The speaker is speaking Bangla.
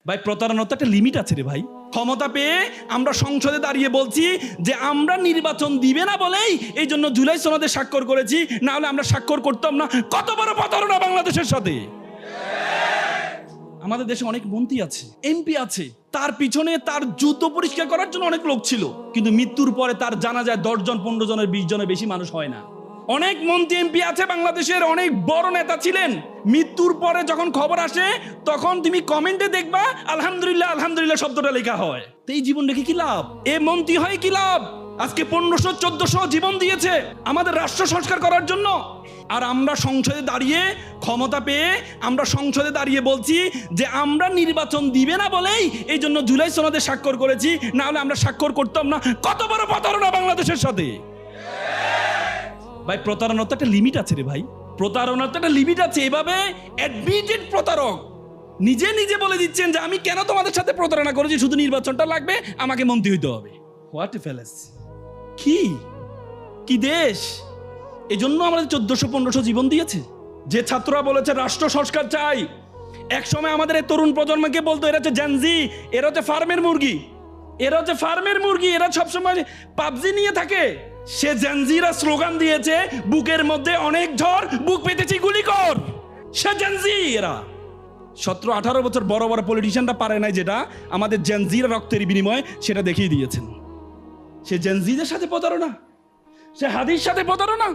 ভাই প্রতারণার তো একটা লিমিট আছে রে ভাই। ক্ষমতা পেয়ে আমরা সংসদে দাঁড়িয়ে বলছি যে আমরা নির্বাচন দিবে না বলেই এই জন্য জুলাই সনদে স্বাক্ষর করেছি, না হলে আমরা স্বাক্ষর করতাম না। কত বড় প্রতারণা বাংলাদেশের সাথে। আমাদের দেশে অনেক মন্ত্রী আছে, এমপি আছে, তার পিছনে তার জুতো পরিষ্কার করার জন্য অনেক লোক ছিল, কিন্তু মৃত্যুর পরে তার জানা যায় 10 জন 15 জনের 20 জনের বেশি মানুষ হয় না। অনেক মন্ত্রী এমপি আছে বাংলাদেশের, অনেক বড় নেতা ছিলেন, মৃত্যুর পরে যখন খবর আসে তখন তুমি কমেন্টে দেখবা আলহামদুলিল্লাহ আলহামদুলিল্লাহ শব্দটা লেখা হয়। তো এই জীবন রেখে কি লাভ? এ মন্ত্রী হয় কি লাভ? আজকে 1500-1400 জীবন দিয়েছে আমাদের রাষ্ট্র সংস্কার করার জন্য, আর আমরা সংসদে দাঁড়িয়ে ক্ষমতা পেয়ে আমরা সংসদে দাঁড়িয়ে বলছি যে আমরা নির্বাচন দিবে না বলেই এই জন্য জুলাই সনদে স্বাক্ষর করেছি, না হলে আমরা স্বাক্ষর করতাম না। কত বড় প্রতারণা বাংলাদেশের সাথে। ভাই প্রতারণার তো একটা লিমিট আছে রে ভাই। প্রতারণার তো একটা লিমিট আছে। এভাবে অ্যাডমিটেড প্রতারক নিজে নিজে বলে দিচ্ছেন যে আমি কেন তোমাদের সাথে প্রতারণা করেছি, শুধু নির্বাচনটা লাগবে, আমাকে মন্ত্রী হইতে হবে। হোয়াট এ ফেলেছি, কি দেশ! এই জন্য আমাদের 1400-1500 জীবন দিয়েছে। যে ছাত্ররা বলেছে রাষ্ট্র সংস্কার চাই, এক সময় আমাদের এই তরুণ প্রজন্মকে বলতো এরা হচ্ছে জেনজি, এরা হচ্ছে ফার্মের মুরগি, এরা হচ্ছে ফার্মের মুরগি, এরা সবসময় পাবজি নিয়ে থাকে। সে জেনজিরা স্লোগান দিয়েছে বুকের মধ্যে অনেক ঝড়, বুক পেতেছি গুলি কর। সে জেনজি। এরা 17-18 বছর বড় বড় পলিটিশিয়ানরা পারে নাই যেটা আমাদের জেনজিরা রক্তের বিনিময়ে সেটা দেখিয়ে দিয়েছেন। সে জেনজিদের সাথে প্রতারণা, সে হাদির সাথে প্রতারণা।